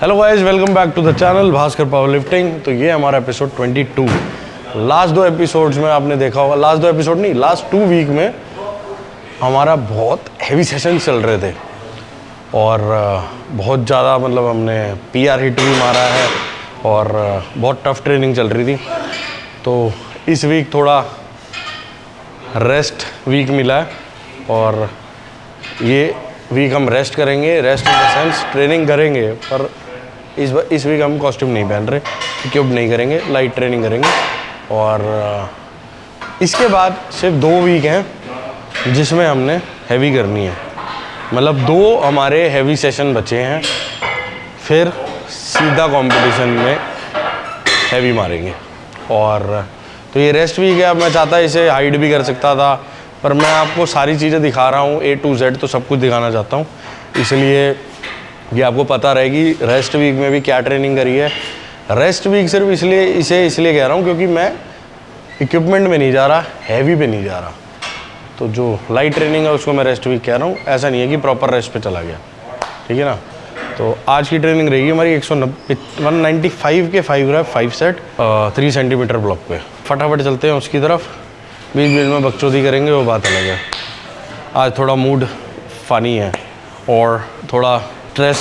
Hello guys, welcome back to the channel Bhaskar power lifting. तो ये हमारा एपिसोड 22। लास्ट दो एपिसोड्स में आपने देखा होगा, लास्ट दो एपिसोड नहीं, लास्ट 2 वीक में हमारा बहुत हैवी सेशन चल रहे थे और बहुत ज़्यादा मतलब हमने PR हिट भी मारा है और बहुत टफ ट्रेनिंग चल रही थी। तो इस वीक थोड़ा रेस्ट वीक मिला है और ये वीक हम रेस्ट करेंगे। Rest in the sense training करेंगे, पर इस वीक हम कॉस्ट्यूम नहीं पहन रहे, क्यूब नहीं करेंगे, लाइट ट्रेनिंग करेंगे। और इसके बाद सिर्फ 2 वीक हैं जिसमें हमने हैवी करनी है, मतलब 2 हमारे हैवी सेशन बचे हैं, फिर सीधा कंपटीशन में हैवी मारेंगे। और तो ये रेस्ट वीक है। अब मैं चाहता इसे हाइड भी कर सकता था, पर मैं आपको सारी चीज़ें दिखा रहा हूँ, A to Z तो सब कुछ दिखाना चाहता हूँ, इसलिए ये आपको पता रहेगी रेस्ट वीक में भी क्या ट्रेनिंग करी है। रेस्ट वीक सिर्फ इसलिए कह रहा हूँ क्योंकि मैं इक्विपमेंट में नहीं जा रहा, हैवी पे नहीं जा रहा। तो जो लाइट ट्रेनिंग है उसको मैं रेस्ट वीक कह रहा हूँ, ऐसा नहीं है कि प्रॉपर रेस्ट पे चला गया, ठीक है ना। तो आज की ट्रेनिंग रहेगी हमारी 195 के 5 रैप 5 सेट 3 सेंटीमीटर ब्लॉक पे। फटाफट चलते हैं उसकी तरफ, बीच बीच में बकचोदी करेंगे, वो बात अलग है। आज थोड़ा मूड फनी है और थोड़ा स्ट्रेस,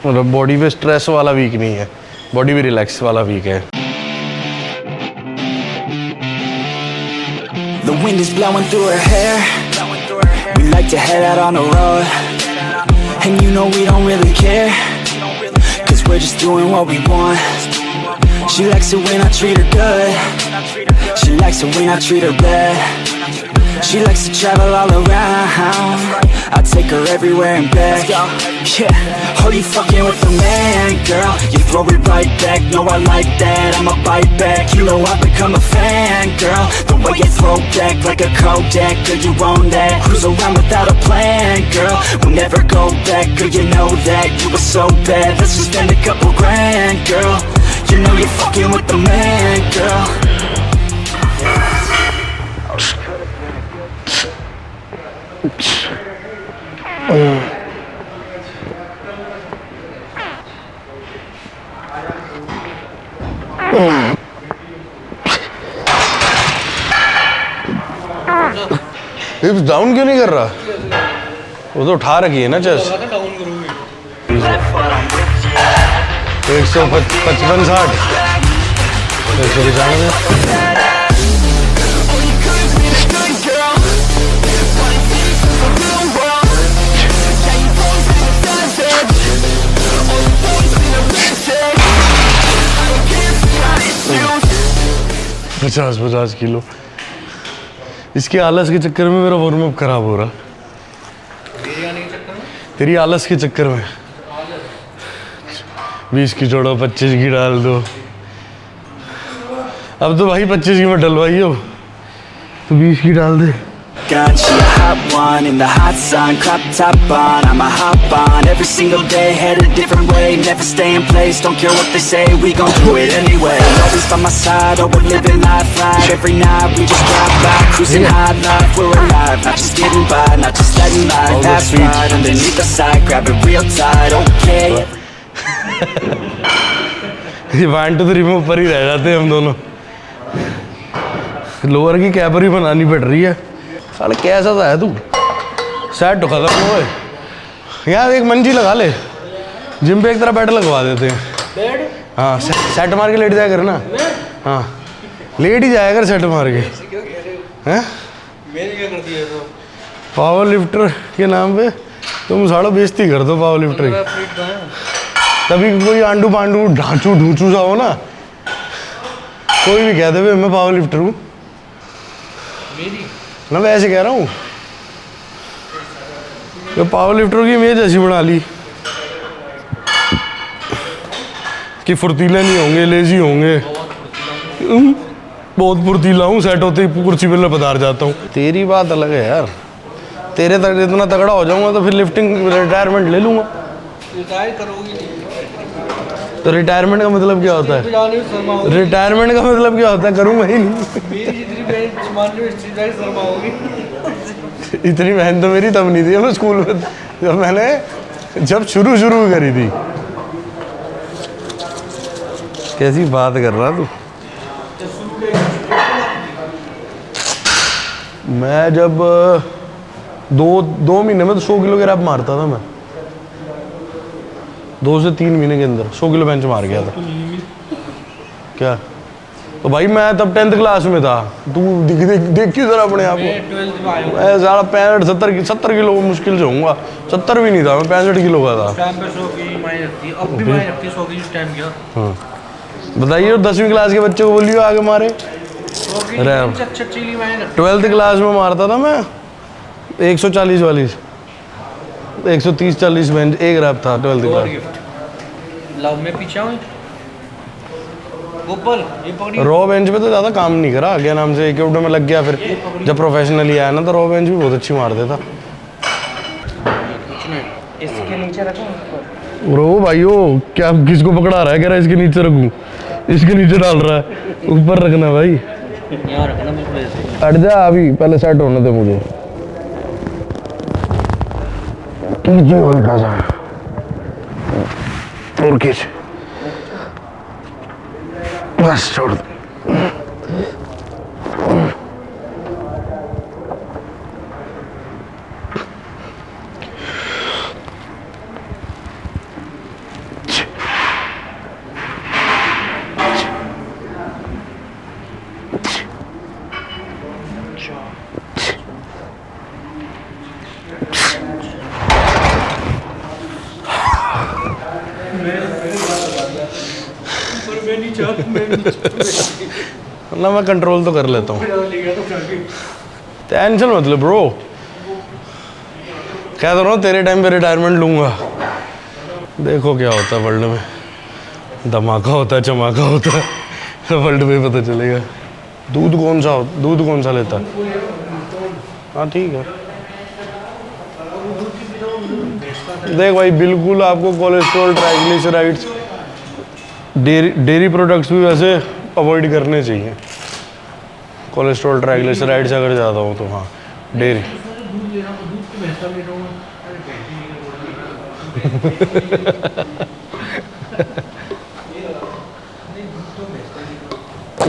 मतलब बॉडी पे स्ट्रेस वाला वीक नहीं है, बॉडी भी रिलैक्स वाला वीक है। The wind is blowing through her hair. We like to head out on the road, and you know we don't really care, 'cause we're just doing what we want. She likes it when I treat her good. She likes it when I treat her bad. She likes to travel all around. I take her everywhere and back. Yeah, oh, you fucking with the man, girl. You throw it right back. No, I like that. I'ma bite back. You know I've become a fan, girl. The way you throw back like a Kodak. Girl, you own that. Cruise around without a plan, girl. We'll never go back. Girl, you know that. You were so bad. Let's just spend a couple grand, girl. You know you're fucking with the man, girl. हिप्स down क्यों नहीं कर रहा? वो तो उठा रखी है ना चेस्ट। 155 60 195। पचास किलो। इसके आलस के चक्कर में मेरा वार्म अप खराब हो रहा, तेरी आलस के चक्कर में। 20 की जोड़ो, 25 की डाल दो। अब तो भाई 25 की मैं डलवाई हो, तो 20 की डाल दे। Got you a hot one in the hot sun, crop top on, I'm a hop on every single day, head a different way, never stay in place, don't care what they say, we gon' do it anyway. Always by my side, oh we're living life right, every night we just drive by, cruising high life, we're alive, not just getting by, not just letting life pass right, underneath the side, grab it real tight, okay. ये 1 to 3 में ऊपर ही रह जाते हैं हम दोनों, lower की कैपर ही बनानी पड़ रही है। साले कैसा था है तू? सेट तो खत्म हुए। यहाँ एक मंजी लगा ले, जिम पे एक तरह बेड लगवा देते हैं। हाँ, सेट मार के लेट जाया कर ना। हाँ, लेट ही जाया कर सेट मार के। हैं? पावर लिफ्टर के नाम पे तुम सालों बेइज्जती कर दो पावर लिफ्टर की। तभी कोई आंडू पांडू ढांचू ढूंचू सा हो ना, कोई भी कह दे मैं पावर लिफ्टर हूँ ना, मैं ऐसे कह रहा हूँ। तो पावर लिफ्टर की इमेज ऐसी बना ली कि फुर्तीले नहीं होंगे, लेजी होंगे। बहुत फुर्तीला हूँ, सेट होते ही कुर्सी पे लपदार जाता हूँ। तेरी बात अलग है यार, तेरे तक इतना तगड़ा हो जाऊंगा तो फिर लिफ्टिंग रिटायरमेंट ले लूँगा। रिटायर करोगी? तो रिटायरमेंट का मतलब क्या होता है? रिटायरमेंट का मतलब क्या होता है? करूँगा ही नहीं। इतनी मेहनत तो मेरी तब नहीं थी, मैं स्कूल में जब मैंने शुरू करी थी। कैसी बात कर रहा तू? मैं जब 2 महीने में तो 100 किलो के रैप मारता था मैं। 2 से 3 महीने के अंदर 100 किलो बेंच मार गया था। क्या? तो भाई मैं तब 10th क्लास में था। तू देख क्यों जरा अपने आप को। 12th में आया हूँ। मैं सारा 65 70 किलो मुश्किल से होऊंगा। 70 भी नहीं था, मैं 65 किलो का था। टाइम पे 100 की मायने रखती है, अब भी मायने रखती है 100 की जिस टाइम किया। हाँ बताइए, 10वीं क्लास के बच्चे को बोलियो आगे मारे। 100 की रैप। अच्छी मायने रखती 12th क्लास में मारता था मैं 140 वाली 130-40 बेंच एक रैप था 12th है। और क्लास। गिफ्ट लाओ, मैं पीछे आऊँ। गोपाल ये पकड़ी। रॉ बेंच पे तो ज़्यादा काम नहीं करा, क्या नाम से इक्विपमेंट में लग गया। फिर जब प्रोफेशनली आया ना तो रॉ बेंच भी बहुत अच्छी मार देता। इसके नीचे रखो ऊपर। रो भाइयों, क्या किसको पकड़ा रहा है? कह रहा है इसके नीचे रखूं, इसके नीचे डाल रहा है। ऊपर रखना भाई। यहाँ रखना बिल्कुल ऐसे। हट जा, अभी पहले सेट होने दे मुझे। कीजिए हल्का सा और खींच, बस छोड़ दो। ना मैं कंट्रोल तो कर लेता हूँ, टेंशन मत ले ब्रो। कह तो रहा हूँ तेरे टाइम पे रिटायरमेंट लूंगा। देखो क्या होता है वर्ल्ड में, धमाका होता है, चमाका होता है, तो वर्ल्ड में पता चलेगा। दूध कौन सा लेता है? हाँ ठीक है। देख भाई, बिल्कुल आपको कोलेस्ट्रॉल, ट्राइग्लिसराइड्स, डेयरी प्रोडक्ट्स भी वैसे अवॉइड करने चाहिए। कोलेस्ट्रॉल, ट्राइग्लिसराइड्स अगर ज़्यादा हो तो हाँ डेयरी।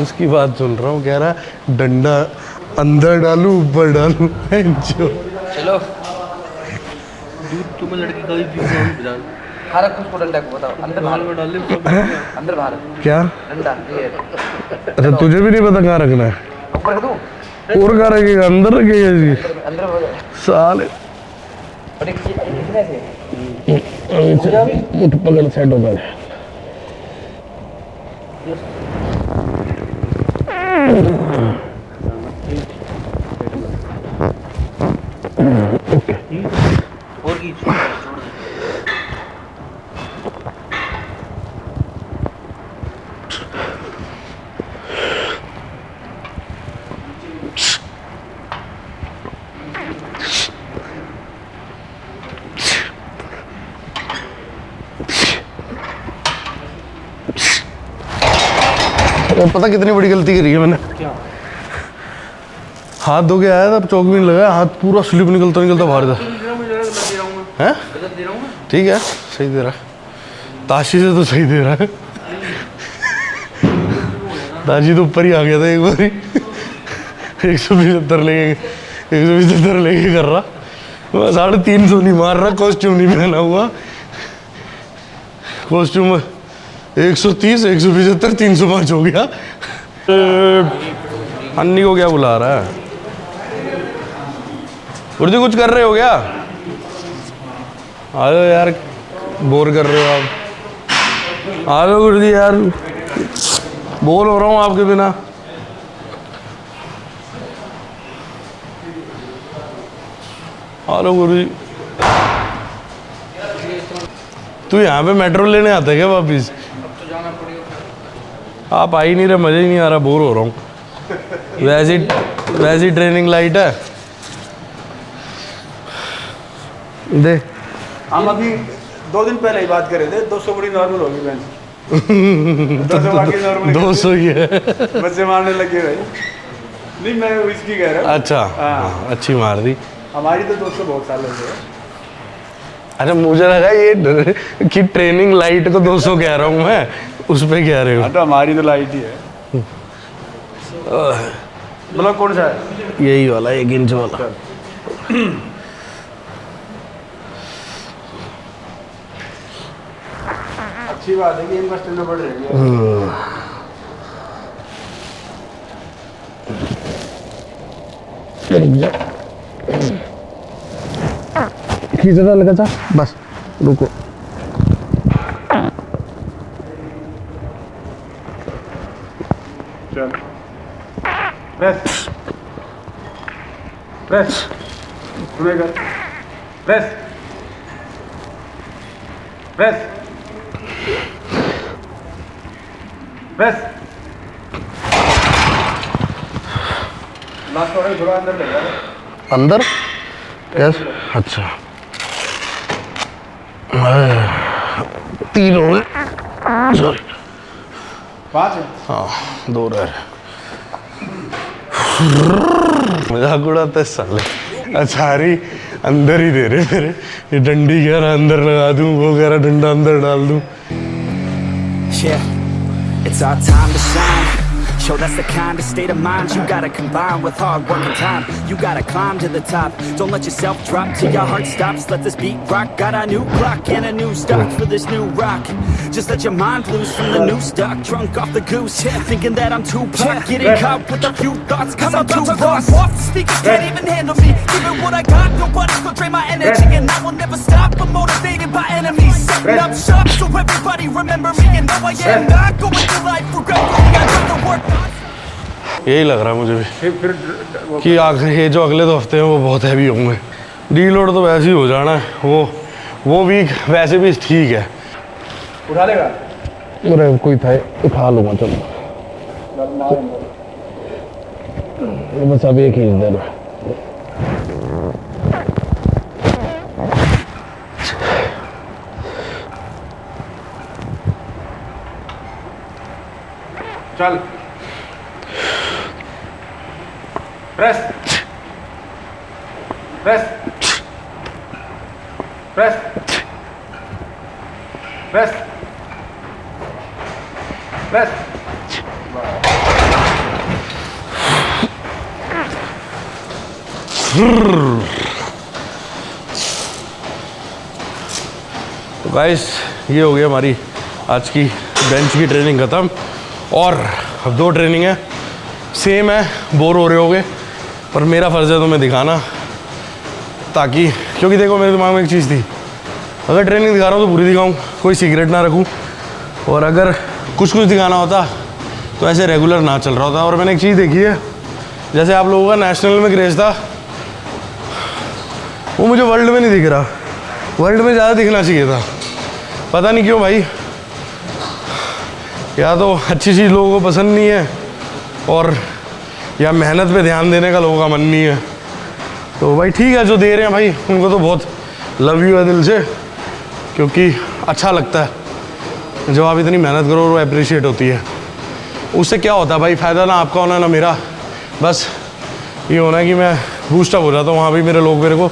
उसकी बात सुन रहा हूँ, कह रहा है डंडा अंदर डालूं ऊपर डालूं। चलो दूध तुम्हें लड़की का भी पीना। हर कुछ को डंडा को बताओ, अंदर बाहर में डाल ले। अंदर बाहर क्या? डंडा ये। अच्छा तुझे भी नहीं पता कहाँ रखना है? ऊपर रख दूं? और कहाँ रखेगा? अंदर रखेगा जी अंदर साले। और एक कितने से मुठ पकड़ सेट होगा। और की पता कितनी बड़ी गलती करी है मैंने? क्या? हाथ धो के आया था, चौक भी नहीं लगाया, हाथ पूरा स्लिप निकलता बाहर था। हैं? ठीक है, सही दे रहा है। ताशी से तो सही दे रहा है। ताशी तो ऊपर ही आ गया था एक बार ही। 175 लेके कर रहा। मैं 350 नहीं मार रहा, कॉस्ट्यूम नहीं पहना हुआ। कॉस्ट्यूम 130, 175, 305 हो गया। अन्नी को क्या बुला रहा है? गुरुजी कुछ कर रहे हो क्या? आ जाओ यार, बोर कर रहे हो आप। आ जाओ गुरुजी यार, बोर हो रहा हूँ आपके बिना। हेलो गुरुजी, तू यहाँ पे मेट्रो लेने आता है क्या वापिस? आप आ ही नहीं रहे, मज़ा ही नहीं आ रहा, बोर हो रहा हूँ। वैसी ट्रेनिंग लाइट है। दे हम अभी 2 दिन पहले ही बात कर रहे थे, 200 बड़ी नॉर्मल होगी बेंच। 200 बाकी नॉर्मल 200 ही है। बच्चे मारने लगे भाई। नहीं मैं इसकी कह रहा हूँ। अच्छा हाँ। अच्छी मार दी। हमारी तो 200 बहुत साल हो गए। अच्छा मुझे लगा ये कि ट्रेनिंग लाइट को 200 कह रहा हूँ मैं। उस पे कह रहे हो? हाँ तो हमारी तो लाइट ही है। ब्लॉक कौन सा है? यही वाला 1 इंच वाला। अच्छी बात है कि इनका स्टैंडर्ड बढ़ रही है। खींचना लगा था बस, रुको। चल प्रेस प्रेस तुम्हें कर press press press last order थोड़ा अंदर ले जा। अंदर कैसे? अच्छा 3 हो गए, सॉरी 5 है। हाँ 2 रह रहे। मजाक उड़ाता है साले। अचारी अंदर ही दे रहे मेरे, ये डंडी कह रहा अंदर लगा दूं, वो कह रहा डंडा अंदर डाल दूं। Yeah, it's our time to shine. Show that's the kind of state of mind you gotta combine with hard work and time. You gotta climb to the top. Don't let yourself drop till your heart stops. Let this beat rock. Got a new clock and a new stock for this new rock. Just let your mind loose from the new stock. Drunk off the goose, yeah, thinking that I'm too pop. Getting caught with a few thoughts, cause I'm too lost. Off the speakers can't even handle me. Giving what I got, nobody's gonna drain my energy. And I will never stop, I'm motivated by enemies. Setting up shop so everybody remember me. And now I am not going through life regretfully. I got to work on. यही लग रहा है मुझे भी फिर कि आखिर ये जो अगले 2 हफ्ते हैं वो बहुत हैवी होंगे। डीलोड तो वैसे ही हो जाना है, वो वीक वैसे भी ठीक है। उठा लेगा? अरे कोई था, उठा लूँगा चलो। बस अब एक ही इधर चल press press press press press. तो गाइस ये हो गई हमारी आज की बेंच की ट्रेनिंग ख़त्म। और अब 2 ट्रेनिंग है, सेम है, बोर हो रहे होगे पर मेरा फ़र्ज़ है तुम्हें दिखाना, ताकि क्योंकि देखो मेरे दिमाग में एक चीज़ थी, अगर ट्रेनिंग दिखा रहा हूँ तो पूरी दिखाऊँ, कोई सीक्रेट ना रखूँ, और अगर कुछ दिखाना होता तो ऐसे रेगुलर ना चल रहा होता। और मैंने एक चीज़ देखी है, जैसे आप लोगों का नेशनल में क्रेज़ था, वो मुझे वर्ल्ड में नहीं दिख रहा, वर्ल्ड में ज़्यादा दिखना चाहिए था। पता नहीं क्यों भाई, या तो अच्छी चीज़ लोगों को पसंद नहीं है, और या मेहनत पे ध्यान देने का लोगों का मन नहीं है। तो भाई ठीक है, जो दे रहे हैं भाई उनको तो बहुत लव यू है दिल से, क्योंकि अच्छा लगता है जब आप इतनी मेहनत करो और वो अप्रिशिएट होती है। उससे क्या होता है भाई, फ़ायदा ना आपका होना ना मेरा, बस ये होना कि मैं बूस्टअप हो जाता हूँ, वहाँ भी मेरे लोग मेरे को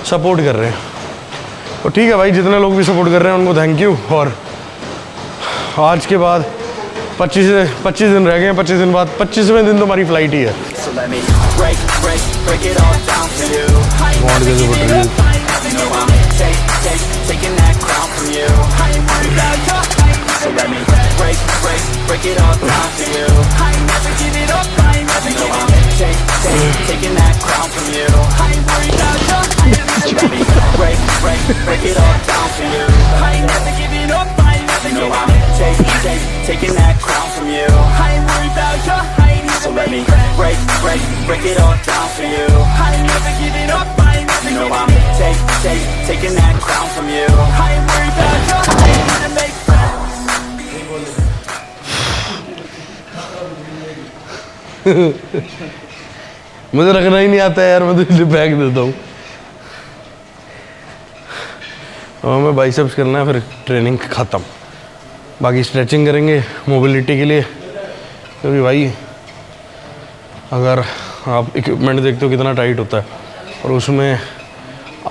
सपोर्ट कर रहे हैं। तो ठीक है भाई, जितने लोग भी सपोर्ट कर रहे हैं उनको थैंक यू। और आज के बाद 25 दिन रह गए हैं, 25 दिन बाद 25वें दिन तो हमारी फ्लाइट ही है। So let me break it all down for you. I ain't What never is it giving with up, I ain't never giving up. Taking that crown from you. I ain't worried about your height. So let me break it all down for you. I ain't never giving up, I ain't never giving up. Taking that crown from you. I ain't worried about your height. So let me break it all down for you. I ain't never giving up, I ain't never giving up. Taking that crown from you. I ain't worried about your height. So let me break it all down for you. I ain't never giving up, I ain't never giving up. Taking that crown from you. I ain't worried about your height. To make friends. मुझे रखना ही नहीं आता है यार, मैं तो इसलिए bag देता हूँ। और हमें बाइसेप्स करना है, फिर ट्रेनिंग ख़त्म। बाकी स्ट्रेचिंग करेंगे मोबिलिटी के लिए, क्योंकि भाई अगर आप इक्विपमेंट देखते हो कितना टाइट होता है, और उसमें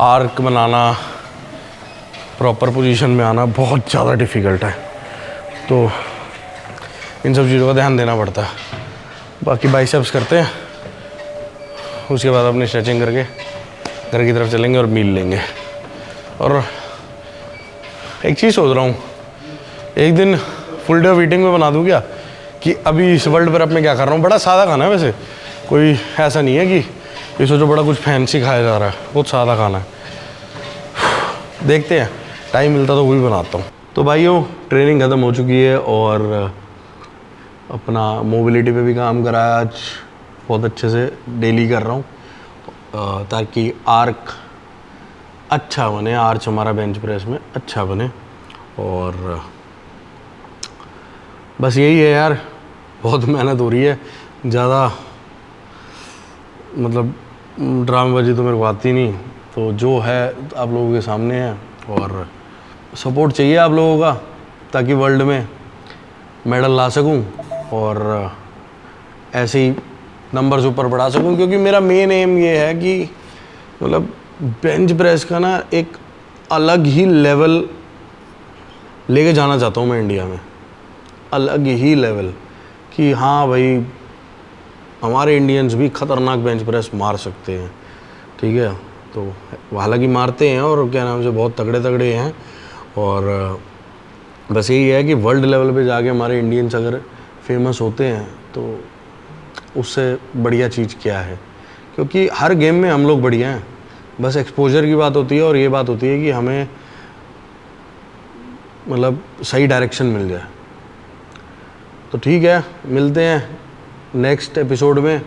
आर्क बनाना, प्रॉपर पोजीशन में आना बहुत ज़्यादा डिफ़िकल्ट है। तो इन सब चीज़ों का ध्यान देना पड़ता है। बाकी बाइसेप्स करते हैं, उसके बाद अपनी स्ट्रेचिंग करके घर की तरफ चलेंगे और मील लेंगे। और एक चीज़ सोच रहा हूँ, एक दिन फुल डे ऑफ ईटिंग में बना दूँ क्या, कि अभी इस वर्ल्ड पर अब मैं क्या कर रहा हूँ। बड़ा सादा खाना है वैसे, कोई ऐसा नहीं है कि ये सोचो बड़ा कुछ फैंसी खाया जा रहा है, बहुत सादा खाना है। देखते हैं, टाइम मिलता तो वही बनाता हूँ। तो भाइयों ट्रेनिंग ख़त्म हो चुकी है और अपना मोबिलिटी पे भी काम करा है आज बहुत अच्छे से, डेली कर रहा हूँ ताकि आर्क अच्छा बने, आर्च हमारा बेंच प्रेस में अच्छा बने। और बस यही है यार, बहुत मेहनत हो रही है, ज़्यादा मतलब ड्रामेबाजी तो मेरे को आती नहीं, तो जो है आप लोगों के सामने है। और सपोर्ट चाहिए आप लोगों का ताकि वर्ल्ड में मेडल ला सकूं और ऐसे ही नंबर्स ऊपर बढ़ा सकूं, क्योंकि मेरा मेन एम ये है कि मतलब बेंच प्रेस का ना एक अलग ही लेवल लेके जाना चाहता हूं मैं इंडिया में, अलग ही लेवल, कि हाँ भाई हमारे इंडियंस भी ख़तरनाक बेंच प्रेस मार सकते हैं, ठीक है। तो हालांकि मारते हैं और क्या नाम से बहुत तगड़े तगड़े हैं। और बस यही है कि वर्ल्ड लेवल पे जाके हमारे इंडियंस अगर फेमस होते हैं तो उससे बढ़िया चीज़ क्या है, क्योंकि हर गेम में हम लोग बढ़िया हैं, बस एक्सपोजर की बात होती है। और ये बात होती है कि हमें मतलब सही डायरेक्शन मिल जाए। तो ठीक है, मिलते हैं नेक्स्ट एपिसोड में।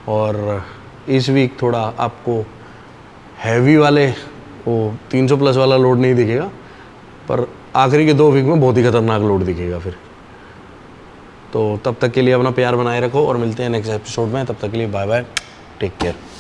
और इस वीक थोड़ा आपको हैवी वाले वो 300 प्लस वाला लोड नहीं दिखेगा, पर आखिरी के 2 वीक में बहुत ही खतरनाक लोड दिखेगा फिर। तो तब तक के लिए अपना प्यार बनाए रखो और मिलते हैं नेक्स्ट एपिसोड में। तब तक के लिए बाय बाय, टेक केयर।